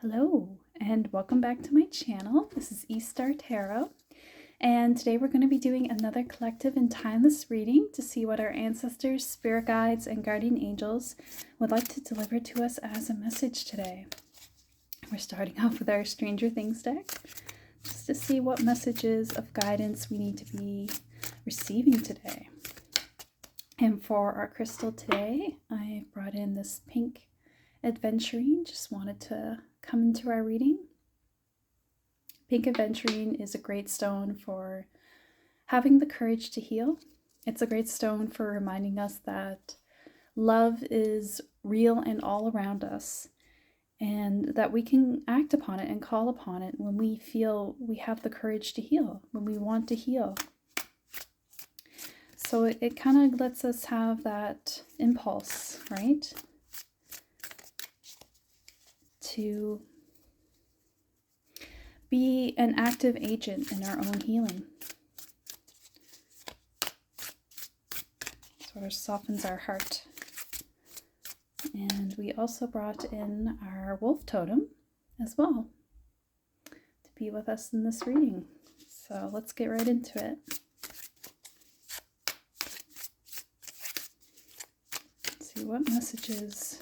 Hello, and welcome back to my channel. This is E-Star Tarot, and today we're going to be doing another collective and timeless reading to see what our ancestors, spirit guides, and guardian angels would like to deliver to us as a message today. We're starting off with our Stranger Things deck, just to see what messages of guidance we need to be receiving today. And for our crystal today, I brought in this pink aventurine. Just wanted to come into our reading. Pink aventurine is a great stone for having the courage to heal. It's a great stone for reminding us that love is real and all around us, and that we can act upon it and call upon it when we feel we have the courage to heal, when we want to heal. So it kind of lets us have that impulse, right? To be an active agent in our own healing. Sort of softens our heart. And we also brought in our wolf totem as well to be with us in this reading. So let's get right into it. Let's see what messages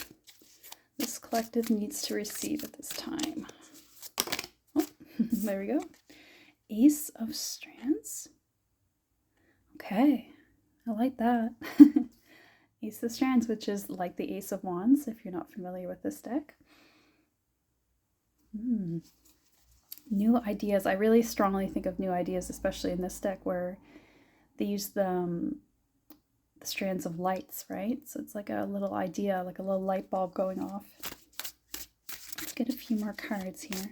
this collective needs to receive at this time. Oh, there we go. Ace of Strands. Okay, I like that. Ace of Strands, which is like the Ace of Wands, if you're not familiar with this deck. New ideas. I really strongly think of new ideas, especially in this deck, where they use the strands of lights, right? So it's like a little idea, like a little light bulb going off. Let's get a few more cards here.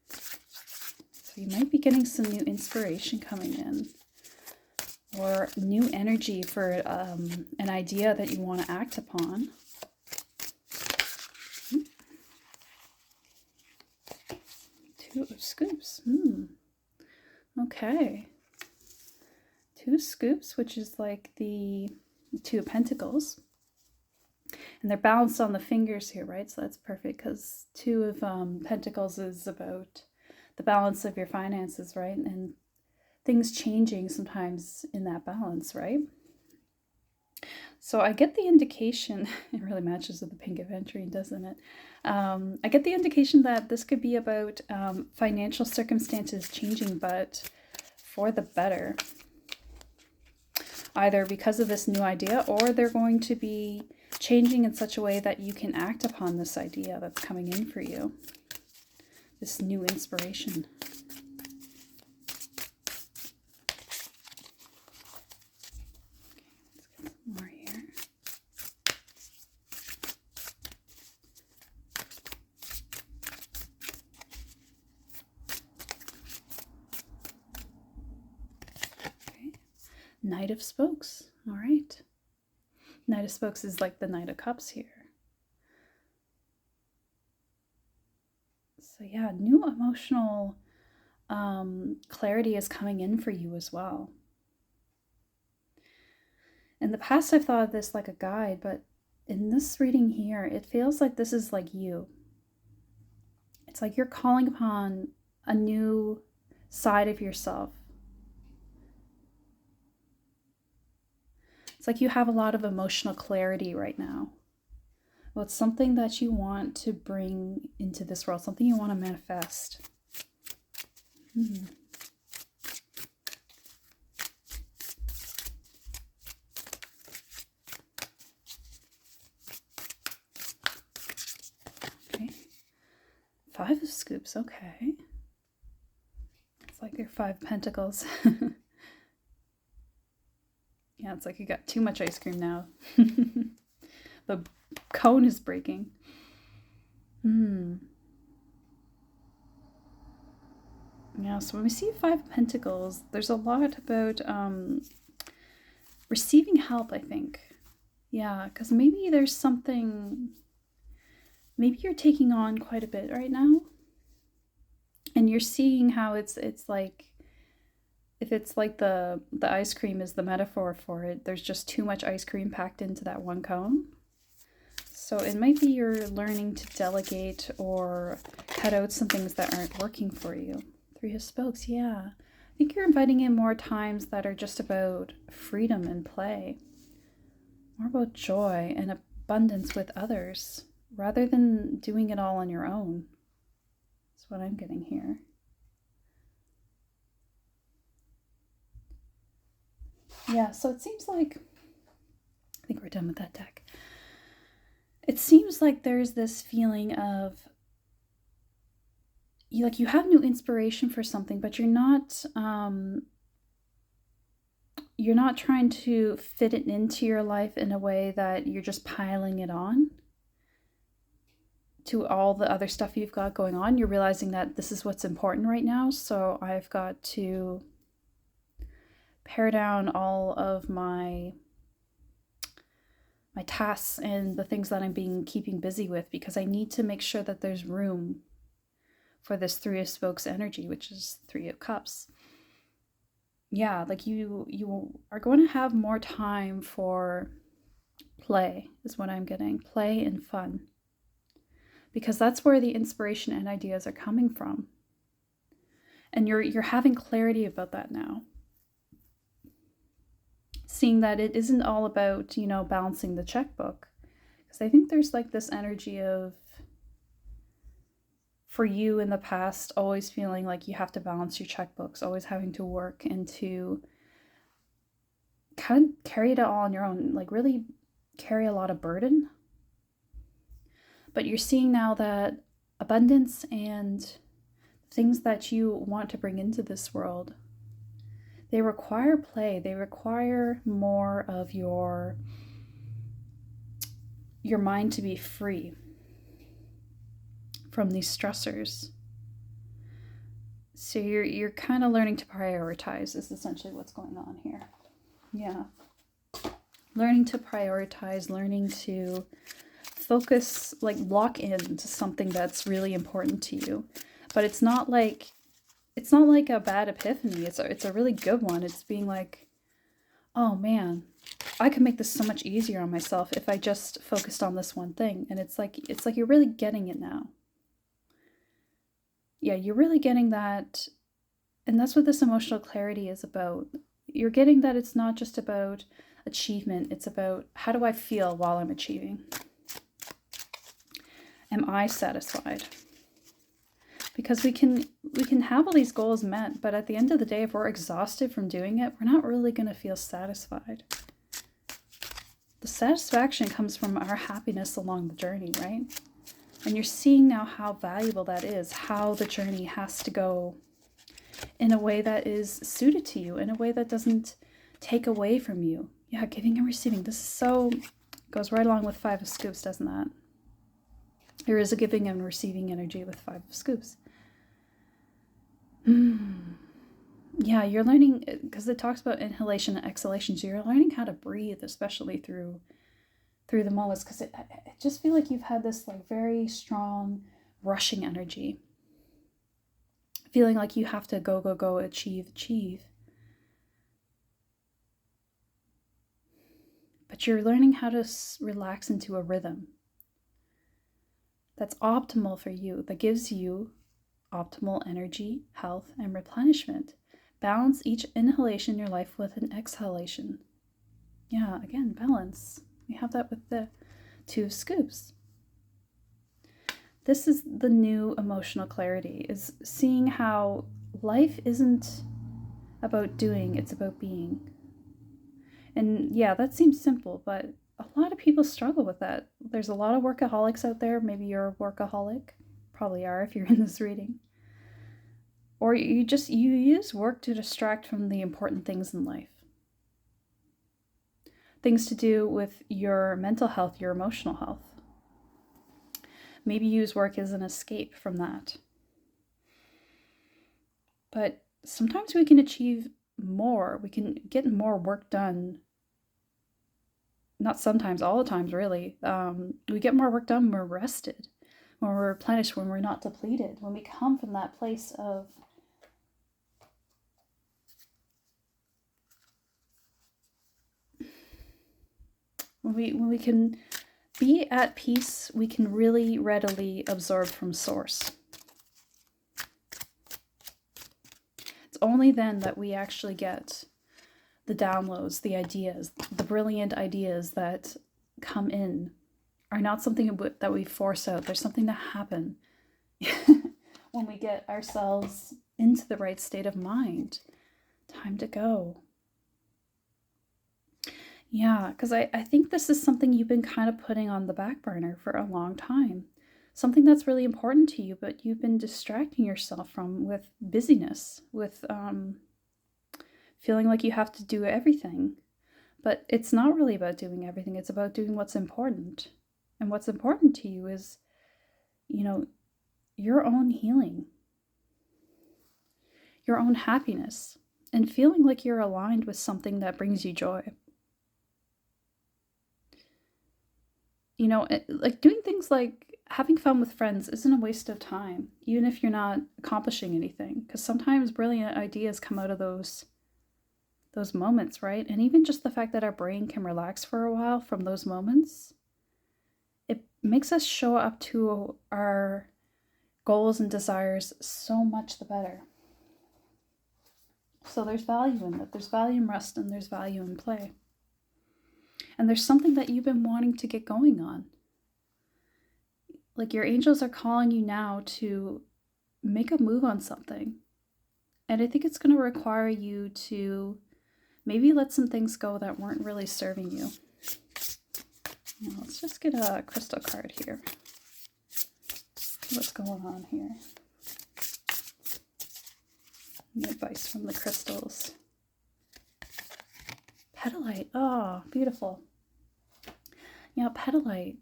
So you might be getting some new inspiration coming in, or new energy for an idea that you want to act upon. Two of Scoops. Okay. Two of Scoops, which is like the Two of Pentacles. And they're balanced on the fingers here, right? So that's perfect, because Two of Pentacles is about the balance of your finances, right? And things changing sometimes in that balance, right? So I get the indication, it really matches with the pink aventurine, doesn't it? I get the indication that this could be about financial circumstances changing, but for the better. Either because of this new idea, or they're going to be changing in such a way that you can act upon this idea that's coming in for you. This new inspiration. Okay, let's get some more here. Okay. Knight of Spokes. All right. Knight of Spokes is like the Knight of Cups here. So yeah, new emotional clarity is coming in for you as well. In the past, I've thought of this like a guide, but in this reading here, it feels like this is like you. It's like you're calling upon a new side of yourself. It's like you have a lot of emotional clarity right now. Well, it's something that you want to bring into this world, something you want to manifest. Okay. Five of Scoops, okay. It's like your Five Pentacles. Yeah, it's like you got too much ice cream now. The cone is breaking. Yeah, so when we see Five Pentacles, there's a lot about receiving help, I think. Yeah, because maybe there's something, maybe you're taking on quite a bit right now, and you're seeing how it's like, if it's like the ice cream is the metaphor for it, there's just too much ice cream packed into that one cone. So it might be you're learning to delegate or cut out some things that aren't working for you. Three of Spokes, yeah. I think you're inviting in more times that are just about freedom and play. More about joy and abundance with others, rather than doing it all on your own. That's what I'm getting here. Yeah, so it seems like, I think we're done with that deck. It seems like there's this feeling of, you have new inspiration for something, but you're not trying to fit it into your life in a way that you're just piling it on to all the other stuff you've got going on. You're realizing that this is what's important right now, so I've got to pare down all of my tasks and the things that I'm keeping busy with, because I need to make sure that there's room for this Three of Spokes energy, which is Three of Cups. Yeah, like you are going to have more time for play, is what I'm getting. Play and fun. Because that's where the inspiration and ideas are coming from. And you're having clarity about that now. Seeing that it isn't all about, balancing the checkbook. Because I think there's like this energy of, for you in the past, always feeling like you have to balance your checkbooks, always having to work and to kind of carry it all on your own, like really carry a lot of burden. But you're seeing now that abundance and things that you want to bring into this world, they require play. They require more of your mind to be free from these stressors. So you're kind of learning to prioritize is essentially what's going on here. Yeah. Learning to prioritize, learning to focus, like lock in to something that's really important to you. But it's not like a bad epiphany. It's a really good one. It's being like, oh man, I could make this so much easier on myself if I just focused on this one thing. And it's like you're really getting it now. Yeah, you're really getting that. And that's what this emotional clarity is about. You're getting that it's not just about achievement. It's about, how do I feel while I'm achieving? Am I satisfied? Because we can have all these goals met, but at the end of the day, if we're exhausted from doing it, we're not really going to feel satisfied. The satisfaction comes from our happiness along the journey, right? And you're seeing now how valuable that is, how the journey has to go in a way that is suited to you, in a way that doesn't take away from you. Yeah, giving and receiving. This is so, goes right along with Five of Scoops, doesn't that? There is a giving and receiving energy with Five of Scoops. Yeah, you're learning, because it talks about inhalation and exhalation, so you're learning how to breathe, especially through the moments, because I just feel like you've had this like very strong rushing energy, feeling like you have to go, achieve. But you're learning how to relax into a rhythm that's optimal for you, that gives you optimal energy, health, and replenishment. Balance each inhalation in your life with an exhalation. Yeah, again, balance. We have that with the Two of Scoops. This is the new emotional clarity, is seeing how life isn't about doing, it's about being. And yeah, that seems simple, but a lot of people struggle with that. There's a lot of workaholics out there. Maybe you're a workaholic. Probably are if you're in this reading. Or you use work to distract from the important things in life. Things to do with your mental health, your emotional health. Maybe use work as an escape from that. But sometimes we can achieve more. We can get more work done. Not sometimes, all the times, really. We get more work done when we're rested, when we're replenished, when we're not depleted, when we come from that place of when we can be at peace, we can really readily absorb from source. It's only then that we actually get the downloads, the ideas, the brilliant ideas that come in are not something that we force out. There's something that happen when we get ourselves into the right state of mind. Time to go. Yeah, because I think this is something you've been kind of putting on the back burner for a long time. Something that's really important to you, but you've been distracting yourself from with busyness, with feeling like you have to do everything. But it's not really about doing everything. It's about doing what's important. And what's important to you is, your own healing, your own happiness, and feeling like you're aligned with something that brings you joy. Like doing things like having fun with friends isn't a waste of time, even if you're not accomplishing anything, because sometimes brilliant ideas come out of those moments, right? And even just the fact that our brain can relax for a while from those moments, it makes us show up to our goals and desires so much the better. So there's value in that. There's value in rest and there's value in play. And there's something that you've been wanting to get going on. Like your angels are calling you now to make a move on something. And I think it's going to require you to maybe let some things go that weren't really serving you. Now, let's just get a crystal card here. What's going on here? The advice from the crystals. Petalite. Oh, beautiful. Yeah, petalite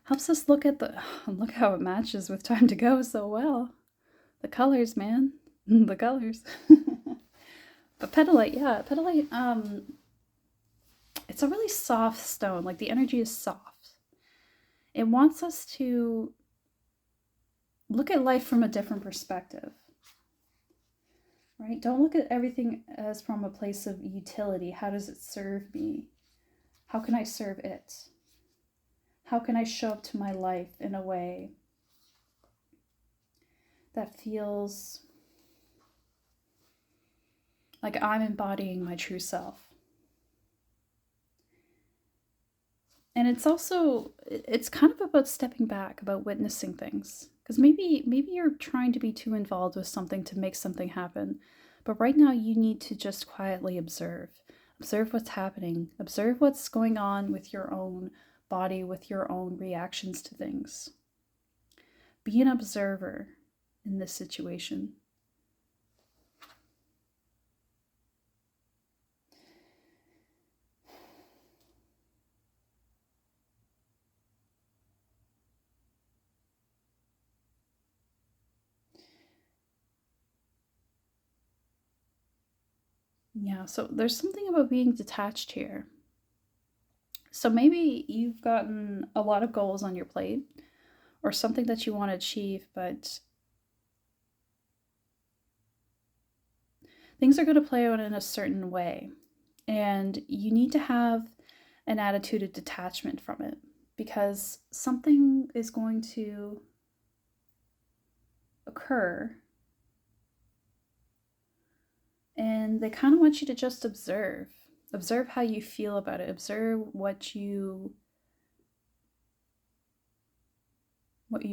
helps us look how it matches with Time to Go so well. The colors, man. The colors. But petalite, it's a really soft stone. Like the energy is soft. It wants us to look at life from a different perspective. Right? Don't look at everything as from a place of utility. How does it serve me? How can I serve it? How can I show up to my life in a way that feels like I'm embodying my true self? And it's kind of about stepping back, about witnessing things. Because maybe you're trying to be too involved with something to make something happen. But right now you need to just quietly observe. Observe what's happening. Observe what's going on with your own body, with your own reactions to things. Be an observer in this situation. Yeah, so there's something about being detached here. So maybe you've gotten a lot of goals on your plate or something that you want to achieve, but things are going to play out in a certain way. And you need to have an attitude of detachment from it because something is going to occur. And they kind of want you to just observe. Observe how you feel about it. Observe what you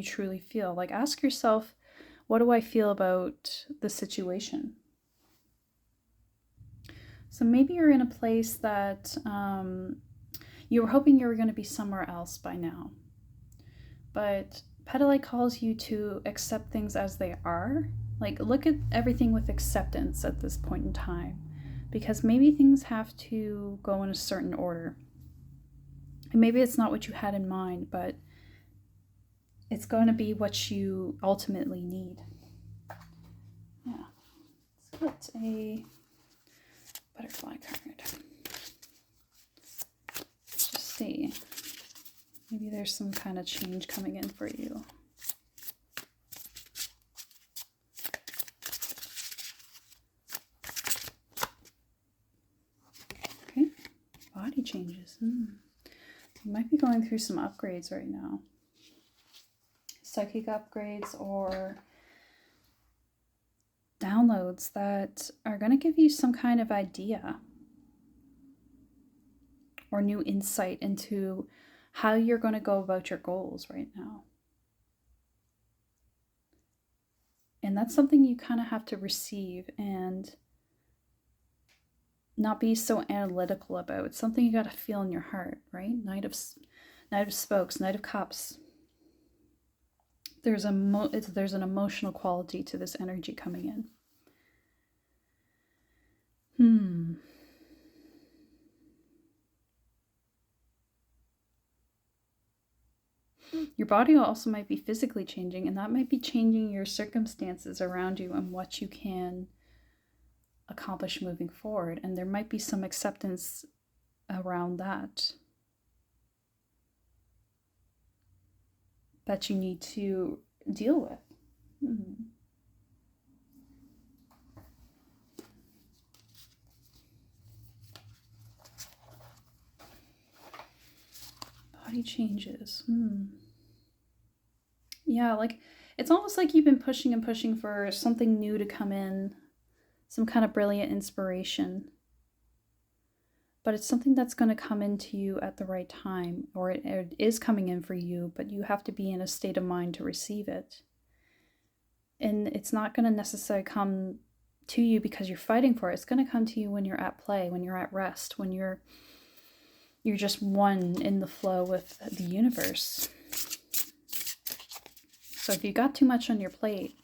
truly feel. Like ask yourself, what do I feel about the situation? So maybe you're in a place that you were hoping you were going to be somewhere else by now. But Petalite calls you to accept things as they are. Like look at everything with acceptance at this point in time. Because maybe things have to go in a certain order. And maybe it's not what you had in mind, but it's going to be what you ultimately need. Yeah. Let's get a butterfly card. Let's just see. Maybe there's some kind of change coming in for you. Okay. Body changes. You might be going through some upgrades right now. Psychic upgrades or downloads that are going to give you some kind of idea or new insight into how you're going to go about your goals right now. And that's something you kind of have to receive and not be so analytical about. It's something you got to feel in your heart, right? Knight of Spokes, Knight of Cups. There's an emotional quality to this energy coming in. Your body also might be physically changing, and that might be changing your circumstances around you and what you can accomplish moving forward. And there might be some acceptance around that you need to deal with. Body changes. Yeah, like it's almost like you've been pushing and pushing for something new to come in, some kind of brilliant inspiration. But it's something that's going to come into you at the right time, or it is coming in for you, but you have to be in a state of mind to receive it. And it's not going to necessarily come to you because you're fighting for it. It's going to come to you when you're at play, when you're at rest, when you're just one in the flow with the universe. So if you got too much on your plate,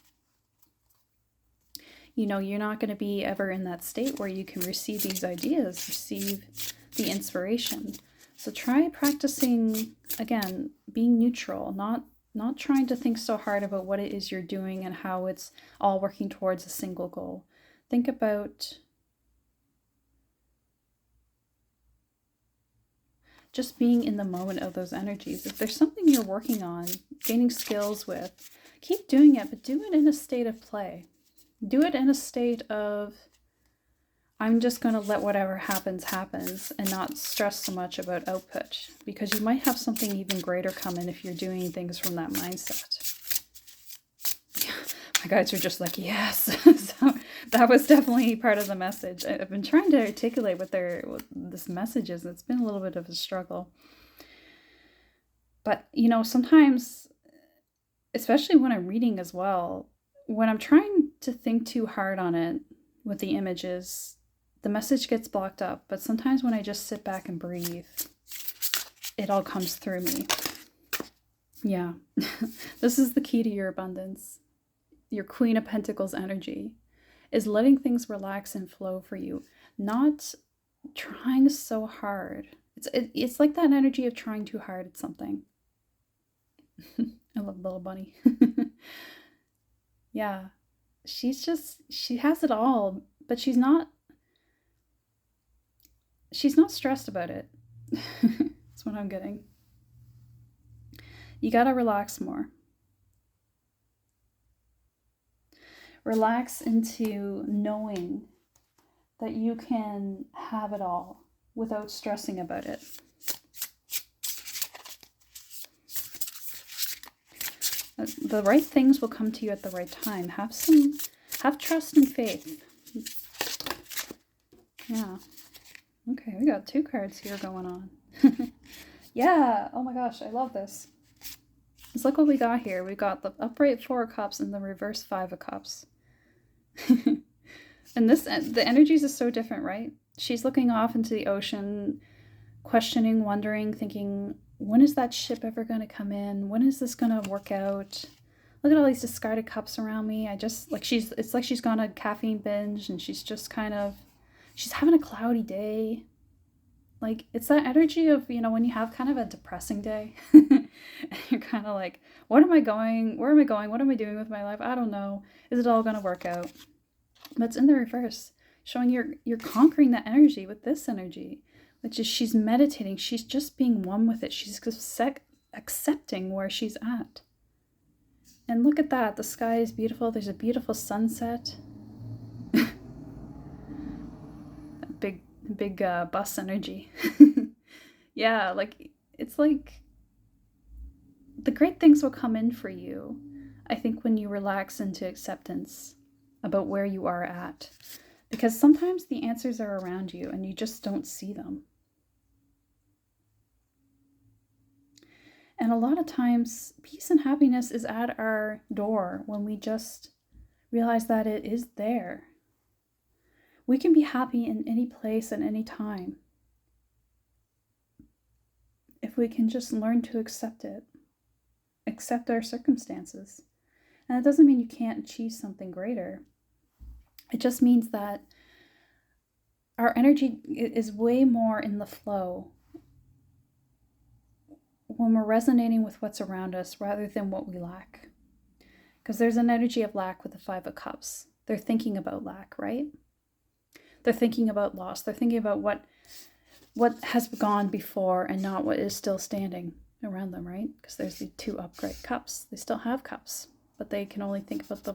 you're not going to be ever in that state where you can receive these ideas, receive the inspiration. So try practicing, again, being neutral, not trying to think so hard about what it is you're doing and how it's all working towards a single goal. Think about just being in the moment of those energies. If there's something you're working on, gaining skills with, keep doing it, but do it in a state of play. Do it in a state of, I'm just going to let whatever happens and not stress so much about output, because you might have something even greater come in if you're doing things from that mindset. My guides are just like, yes. So that was definitely part of the message. I've been trying to articulate what this message is. It's been a little bit of a struggle. But, sometimes, especially when I'm reading as well, when I'm trying to think too hard on it with the images, the message gets blocked up. But sometimes when I just sit back and breathe, it all comes through me. Yeah. This is the key to your abundance. Your Queen of Pentacles energy is letting things relax and flow for you, not trying so hard. It's like that energy of trying too hard at something. I love Little Bunny. Yeah, she has it all, but she's not stressed about it. That's what I'm getting. You gotta relax more. Relax into knowing that you can have it all without stressing about it. The right things will come to you at the right time. Have trust and faith. Yeah. Okay, we got 2 cards here going on. Yeah, oh my gosh, I love this. Let's look what we got here. We got the upright 4 of Cups and the reverse 5 of Cups. And the energies is so different, right? She's looking off into the ocean, questioning, wondering, thinking, when is that ship ever going to come in? When is this going to work out? Look at all these discarded cups around me. It's like she's gone a caffeine binge and she's just she's having a cloudy day. Like, it's that energy of, when you have kind of a depressing day, and you're kind of like, where am I going? What am I doing with my life? I don't know. Is it all going to work out? But it's in the reverse, showing you're conquering that energy with this energy, which is she's meditating. She's just being one with it. She's accepting where she's at. And look at that. The sky is beautiful. There's a beautiful sunset. Big bus energy. Yeah, it's like the great things will come in for you, I think, when you relax into acceptance about where you are at. Because sometimes the answers are around you and you just don't see them. And a lot of times, peace and happiness is at our door when we just realize that it is there. We can be happy in any place at any time if we can just learn to accept it, accept our circumstances. And it doesn't mean you can't achieve something greater. It just means that our energy is way more in the flow when we're resonating with what's around us rather than what we lack. Because there's an energy of lack with the Five of Cups. They're thinking about lack, right? They're thinking about loss. They're thinking about what has gone before and not what is still standing around them, right? Because there's the two upright cups. They still have cups, but they can only think about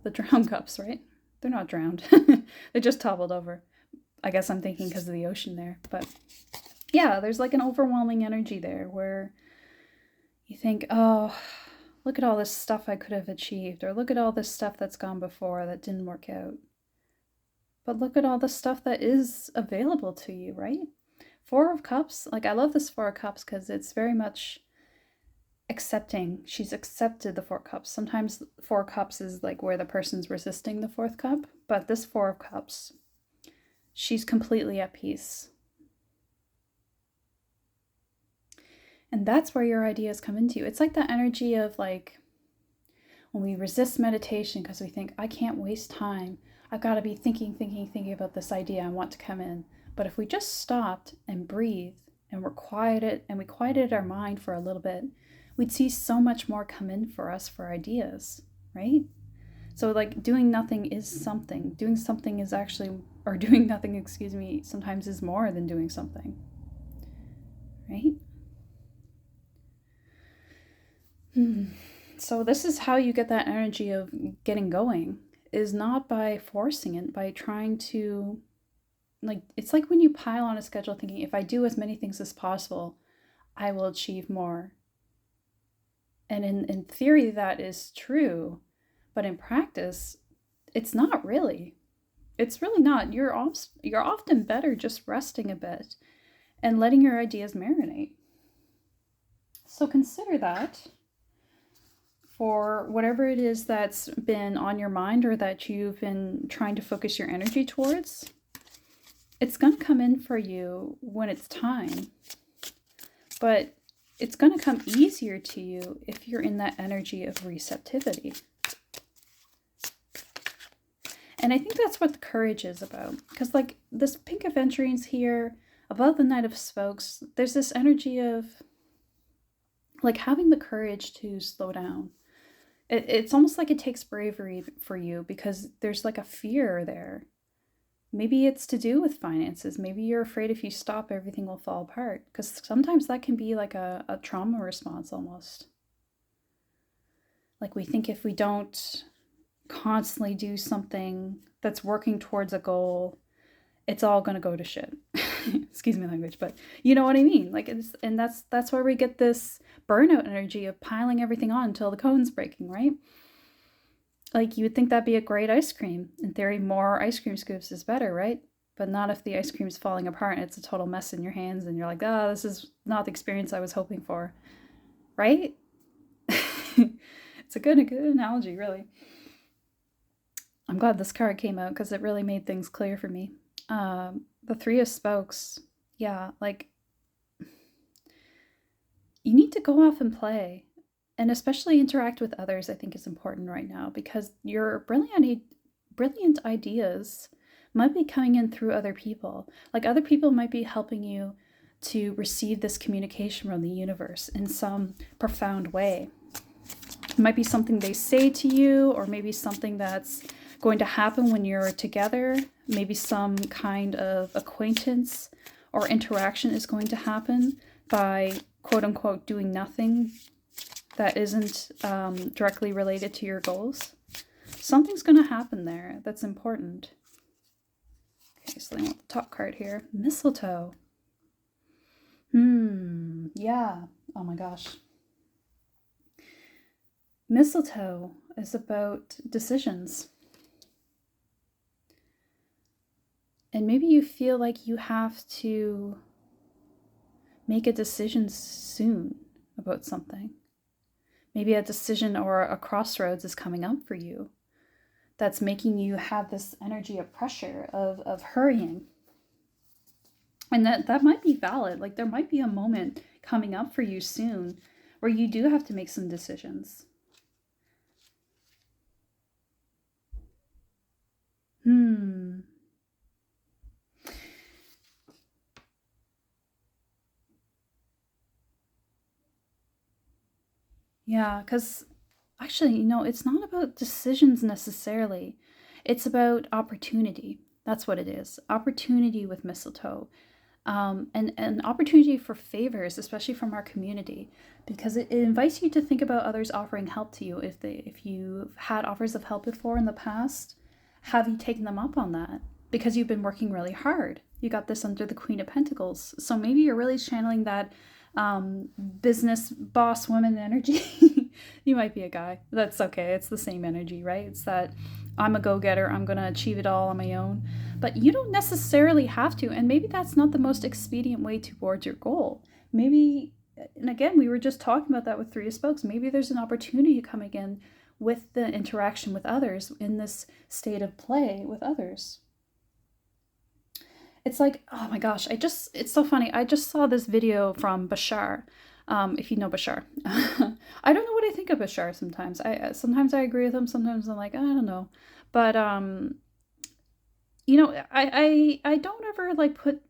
the drowned cups, right? They're not drowned. They just toppled over. I guess I'm thinking because of the ocean there. But yeah, there's like an overwhelming energy there where you think, oh, look at all this stuff I could have achieved, or look at all this stuff that's gone before that didn't work out. But look at all the stuff that is available to you, right? Four of Cups, like I love this Four of Cups because it's very much accepting. She's accepted the Four Cups. Sometimes Four Cups is like where the person's resisting the fourth cup, but this Four of Cups, she's completely at peace. And that's where your ideas come into you. It's like that energy of like when we resist meditation because we think, I can't waste time. I've got to be thinking about this idea I want to come in. But if we just stopped and breathed and we quieted our mind for a little bit, we'd see so much more come in for us for ideas, right? So like doing nothing is something. Doing something is actually, or doing nothing, sometimes is more than doing something, right? So this is how you get that energy of getting going, is not by forcing it, by trying to, like, it's like when you pile on a schedule thinking, if I do as many things as possible, I will achieve more. And in theory, that is true, but in practice, it's not really. It's really not. You're often better just resting a bit and letting your ideas marinate. So consider that for whatever it is that's been on your mind or that you've been trying to focus your energy towards. It's going to come in for you when it's time, but it's going to come easier to you if you're in that energy of receptivity. And I think that's what the courage is about, because like this Pink Aventurines here above the Knight of Spokes, there's this energy of like having the courage to slow down. It's almost like it takes bravery for you because there's like a fear there. Maybe it's to do with finances. Maybe you're afraid if you stop, everything will fall apart. Because sometimes that can be like a trauma response almost. Like we think if we don't constantly do something that's working towards a goal, it's all going to go to shit. Excuse my language, but you know what I mean? Like that's where we get this burnout energy of piling everything on until the cone's breaking, right? Like you would think that'd be a great ice cream. In theory, more ice cream scoops is better, right? But not if the ice cream's falling apart and it's a total mess in your hands and you're like, this is not the experience I was hoping for, right? It's a good analogy, really. I'm glad this card came out because it really made things clear for me. The Three of Spokes, yeah, like you need to go off and play. And especially interact with others, I think is important right now because your brilliant ideas might be coming in through other people. Like other people might be helping you to receive this communication from the universe in some profound way. It might be something they say to you, or maybe something that's going to happen when you're together. Maybe some kind of acquaintance or interaction is going to happen by quote unquote doing nothing that isn't directly related to your goals. Something's going to happen there that's important. Okay, so I want the top card here. Mistletoe. Yeah. Oh my gosh. Mistletoe is about decisions. And maybe you feel like you have to make a decision soon about something. Maybe a decision or a crossroads is coming up for you that's making you have this energy of pressure, of hurrying. And that might be valid. Like there might be a moment coming up for you soon where you do have to make some decisions. Yeah, because actually, it's not about decisions necessarily. It's about opportunity. That's what it is. Opportunity with mistletoe. And an opportunity for favors, especially from our community, because it invites you to think about others offering help to you. If you've had offers of help before in the past, have you taken them up on that? Because you've been working really hard. You got this under the Queen of Pentacles. So maybe you're really channeling that business boss woman energy. You might be a guy. That's okay. It's the same energy, right? It's that I'm a go-getter. I'm going to achieve it all on my own. But you don't necessarily have to. And maybe that's not the most expedient way towards your goal. Maybe, and again, we were just talking about that with Three of Spokes. Maybe there's an opportunity coming in with the interaction with others in this state of play with others. It's like, oh my gosh, it's so funny. I just saw this video from Bashar. If you know Bashar. I don't know what I think of Bashar sometimes. Sometimes I agree with him, sometimes I'm like, I don't know. But I don't ever like put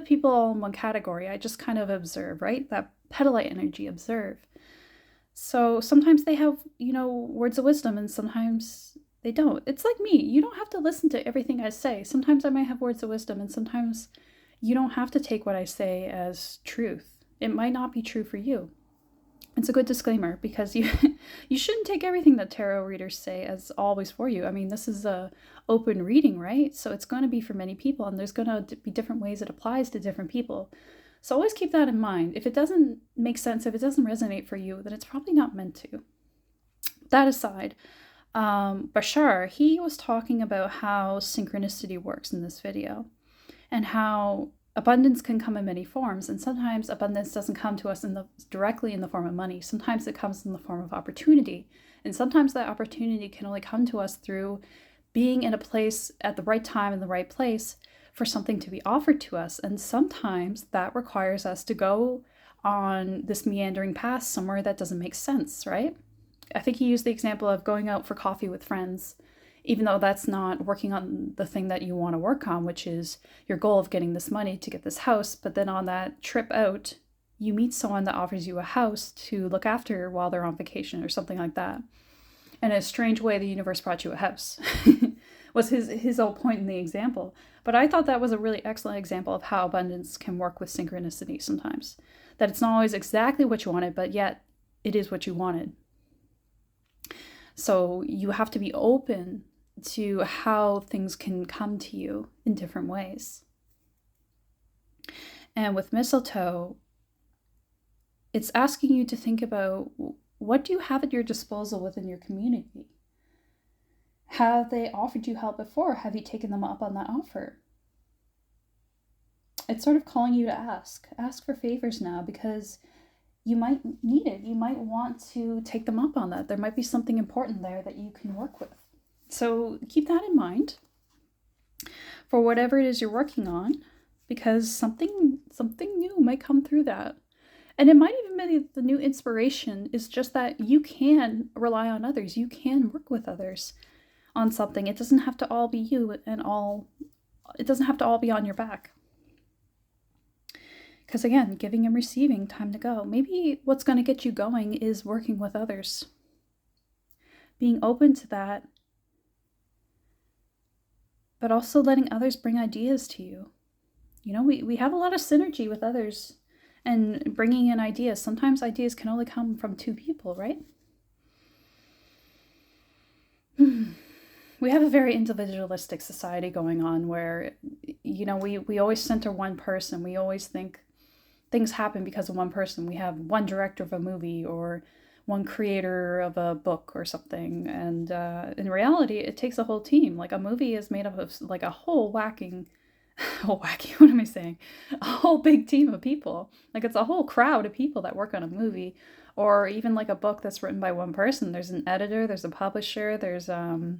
people all in one category. I just kind of observe, right? That petalite energy, observe. So sometimes they have, words of wisdom, and sometimes they don't. It's like me. You don't have to listen to everything I say. Sometimes I might have words of wisdom, and sometimes you don't have to take what I say as truth. It might not be true for you. It's a good disclaimer, because you shouldn't take everything that tarot readers say as always for you. I mean, this is a open reading, right? So it's going to be for many people, and there's going to be different ways it applies to different people. So always keep that in mind. If it doesn't make sense, if it doesn't resonate for you, then it's probably not meant to. That aside, Bashar, he was talking about how synchronicity works in this video, and how abundance can come in many forms, and sometimes abundance doesn't come to us directly in the form of money. Sometimes it comes in the form of opportunity, and sometimes that opportunity can only come to us through being in a place at the right time in the right place for something to be offered to us. And sometimes that requires us to go on this meandering path somewhere that doesn't make sense, right? I think he used the example of going out for coffee with friends, even though that's not working on the thing that you want to work on, which is your goal of getting this money to get this house. But then on that trip out, you meet someone that offers you a house to look after while they're on vacation or something like that. And in a strange way, the universe brought you a house. Was his whole point in the example. But I thought that was a really excellent example of how abundance can work with synchronicity sometimes. That it's not always exactly what you wanted, but yet it is what you wanted. So you have to be open to how things can come to you in different ways. And with mistletoe, it's asking you to think about, what do you have at your disposal within your community? Have they offered you help before? Have you taken them up on that offer? It's sort of calling you to ask for favors now, because you might need it. You might want to take them up on that. There might be something important there that you can work with. So keep that in mind for whatever it is you're working on, because something new might come through that. And it might even be the new inspiration is just that you can rely on others. You can work with others on something. It doesn't have to all be you, and it doesn't have to all be on your back. Because again, giving and receiving, time to go. Maybe what's going to get you going is working with others. Being open to that, but also letting others bring ideas to you. We have a lot of synergy with others and bringing in ideas. Sometimes ideas can only come from two people, right? We have a very individualistic society going on where, we always center one person. We always think things happen because of one person. We have one director of a movie or one creator of a book or something. And in reality, it takes a whole team. Like a movie is made up of like a whole whacking Oh, wacky, what am I saying? A whole big team of people. Like it's a whole crowd of people that work on a movie or even like a book that's written by one person. There's an editor, there's a publisher, there's a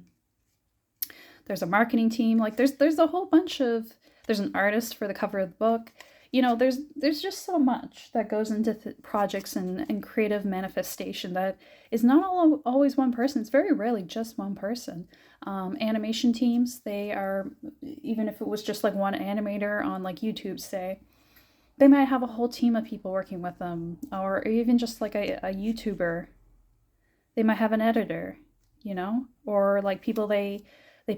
marketing team. Like there's a whole bunch of there's an artist for the cover of the book. You know, there's just so much that goes into projects and creative manifestation that is not always one person. It's very rarely just one person. Animation teams, they are, even if it was just like one animator on like YouTube, say, they might have a whole team of people working with them, or even just like a YouTuber. They might have an editor, you know, or like people they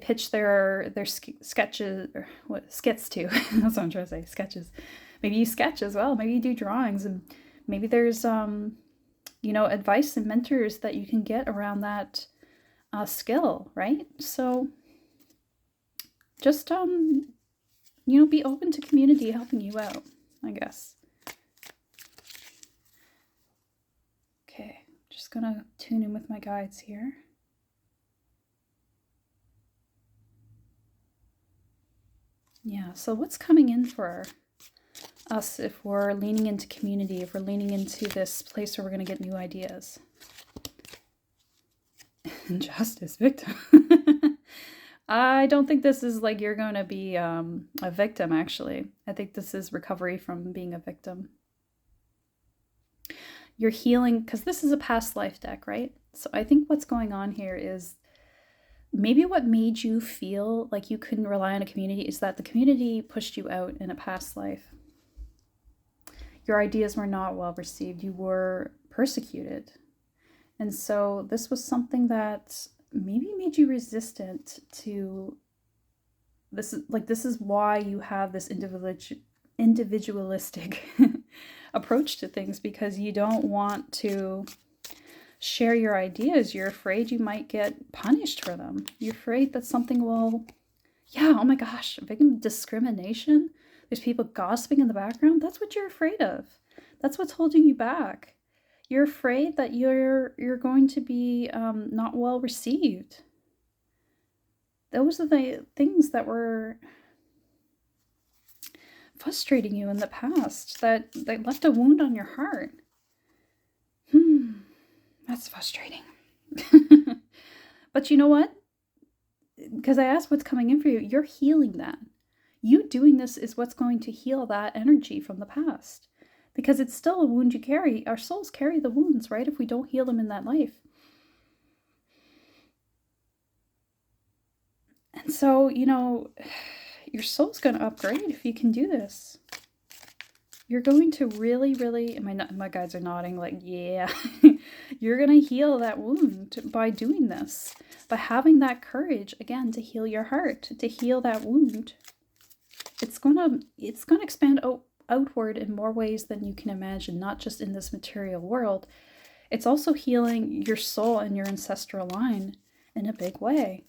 pitch their sketches or what skits to. That's what I'm trying to say. Sketches. Maybe you sketch as well. Maybe you do drawings, and maybe there's you know, advice and mentors that you can get around that skill, right? So just you know, be open to community helping you out, I guess. Okay, just gonna tune in with my guides here. Yeah, so what's coming in for us if we're leaning into community, if we're leaning into this place where we're going to get new ideas? Injustice, victim. I don't think this is like you're going to be a victim, actually. I think this is recovery from being a victim. You're healing, because this is a past life deck, right? So I think what's going on here is maybe what made you feel like you couldn't rely on a community is that the community pushed you out in a past life. Your ideas were not well received. You were persecuted. And so this was something that maybe made you resistant to this. This is why you have this individualistic approach to things, because you don't want to share your ideas. You're afraid you might get punished for them. You're afraid that something will, yeah, oh my gosh, victim discrimination. There's people gossiping in the background. That's what you're afraid of. That's what's holding you back. You're afraid that you're going to be not well received. Those are the things that were frustrating you in the past, that left a wound on your heart. That's frustrating. But you know what? Because I asked what's coming in for you, you're healing that. You doing this is what's going to heal that energy from the past. Because it's still a wound you carry. Our souls carry the wounds, right? If we don't heal them in that life. And so, you know, your soul's going to upgrade if you can do this. You're going to really, really, my guides are nodding like, yeah. You're going to heal that wound by doing this. By having that courage, again, to heal your heart, to heal that wound. It's going to expand outward in more ways than you can imagine, not just in this material world. It's also healing your soul and your ancestral line in a big way.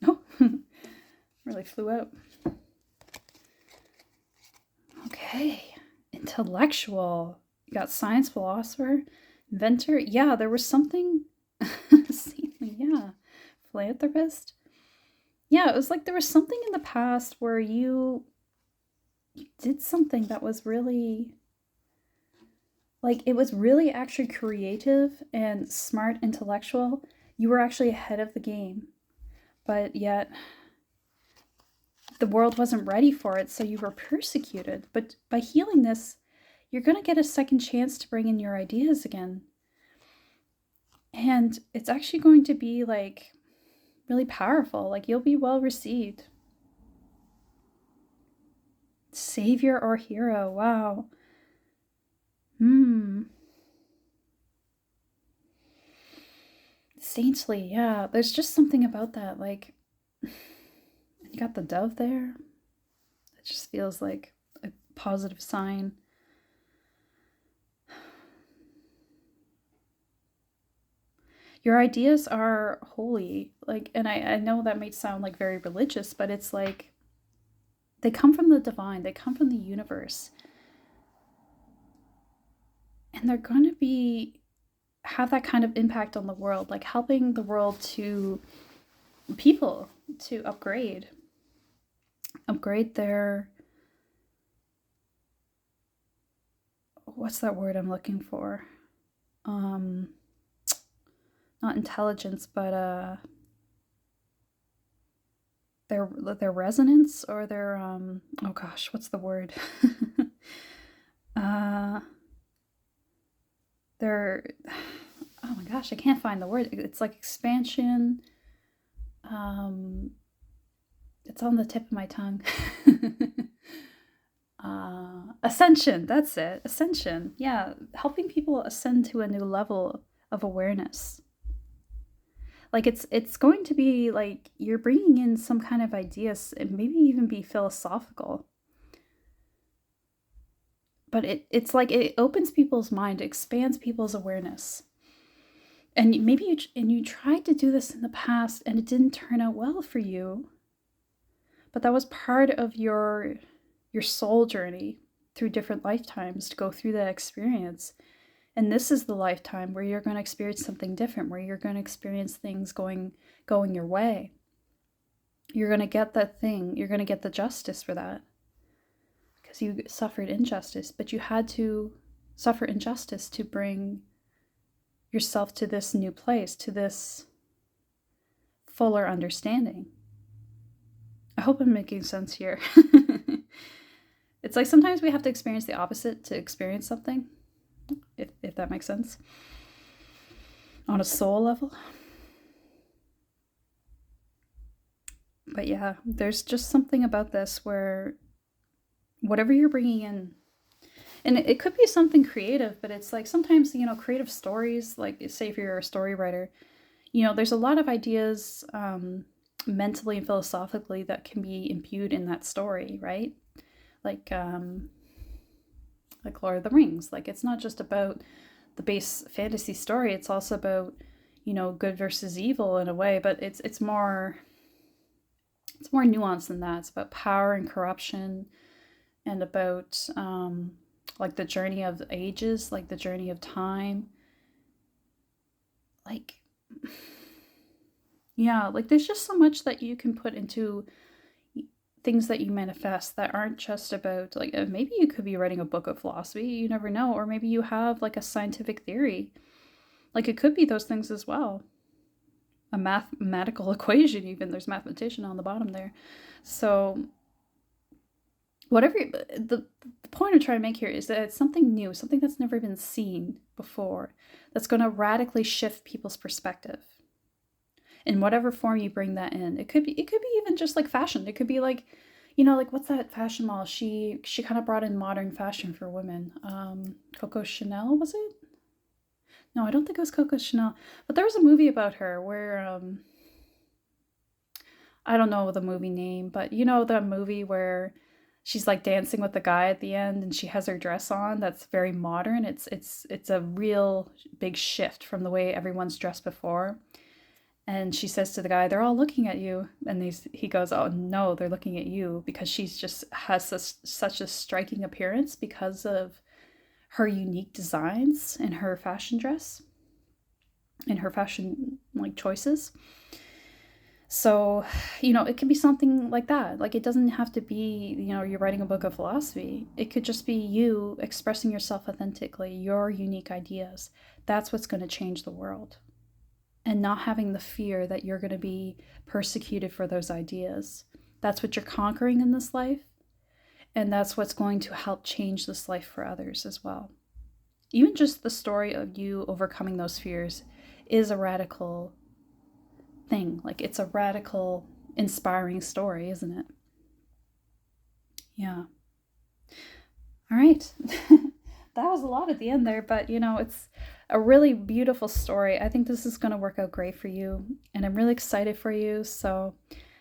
Oh, really flew out. Okay, intellectual. You got science, philosopher, inventor. Yeah, there was something. Yeah, philanthropist. Yeah, it was like there was something in the past where you did something that was really, like, it was really actually creative and smart, intellectual. You were actually ahead of the game, but yet the world wasn't ready for it, so you were persecuted. But by healing this, you're going to get a second chance to bring in your ideas again. And it's actually going to be like really powerful. Like, you'll be well received. Savior or hero. Wow. Saintly, yeah. There's just something about that. Like, you got the dove there. It just feels like a positive sign. Your ideas are holy. Like, and I know that may sound like very religious, but it's like they come from the divine. They come from the universe. And they're going to have that kind of impact on the world, like helping the world to people to upgrade their, what's that word I'm looking for? Not intelligence, but their resonance, or their oh gosh, what's the word? Their, oh my gosh, I can't find the word. It's like expansion. It's on the tip of my tongue. Ascension, that's it. Ascension. Yeah, helping people ascend to a new level of awareness. Like it's going to be like you're bringing in some kind of ideas, and maybe even be philosophical. But it's like it opens people's mind, expands people's awareness. And maybe you tried to do this in the past and it didn't turn out well for you. But that was part of your soul journey through different lifetimes, to go through that experience. And this is the lifetime where you're going to experience something different, where you're going to experience things going your way. You're going to get that thing. You're going to get the justice for that. Because you suffered injustice, but you had to suffer injustice to bring yourself to this new place, to this fuller understanding. I hope I'm making sense here. It's like sometimes we have to experience the opposite to experience something, if that makes sense, on a soul level. But yeah, there's just something about this where whatever you're bringing in, and it could be something creative, but it's like sometimes, creative stories, like say if you're a story writer, there's a lot of ideas mentally and philosophically that can be imbued in that story, right? Like Lord of the Rings. Like, it's not just about the base fantasy story, it's also about, good versus evil in a way, but it's more nuanced than that. It's about power and corruption, and about like the journey of ages, like the journey of time. Like, yeah, like there's just so much that you can put into things that you manifest that aren't just about, like, maybe you could be writing a book of philosophy, you never know, or maybe you have like a scientific theory. Like, it could be those things as well. A mathematical equation, even. There's mathematician on the bottom there. So whatever, the point I'm trying to make here is that it's something new, something that's never been seen before, that's going to radically shift people's perspective. In whatever form you bring that in. It could be even just like fashion. It could be like, like, what's that fashion model? She kind of brought in modern fashion for women. Coco Chanel, was it? No, I don't think it was Coco Chanel. But there was a movie about her where, I don't know the movie name, but the movie where she's like dancing with the guy at the end and she has her dress on that's very modern. It's a real big shift from the way everyone's dressed before. And she says to the guy, "They're all looking at you." And he goes, "Oh no, they're looking at you," because she's just has such a striking appearance because of her unique designs in her fashion dress, in her fashion like choices. So, it can be something like that. Like, it doesn't have to be, you're writing a book of philosophy. It could just be you expressing yourself authentically, your unique ideas. That's what's going to change the world. And not having the fear that you're going to be persecuted for those ideas. That's what you're conquering in this life. And that's what's going to help change this life for others as well. Even just the story of you overcoming those fears is a radical thing. Like, it's a radical, inspiring story, isn't it? Yeah. All right. That was a lot at the end there, but it's a really beautiful story. I think this is going to work out great for you, and I'm really excited for you. So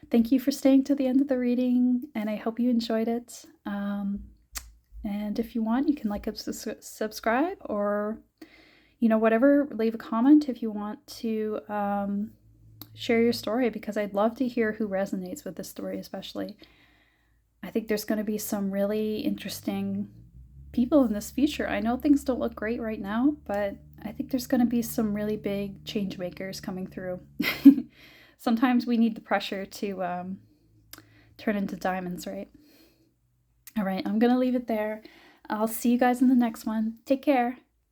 thank you for staying to the end of the reading, and I hope you enjoyed it. And if you want, you can like and subscribe, or whatever, leave a comment if you want to share your story, because I'd love to hear who resonates with this story. Especially, I think there's going to be some really interesting people in this future. I know things don't look great right now, but I think there's going to be some really big change makers coming through. sometimes we need the pressure to turn into diamonds, right? All right, I'm going to leave it there. I'll see you guys in the next one. Take care.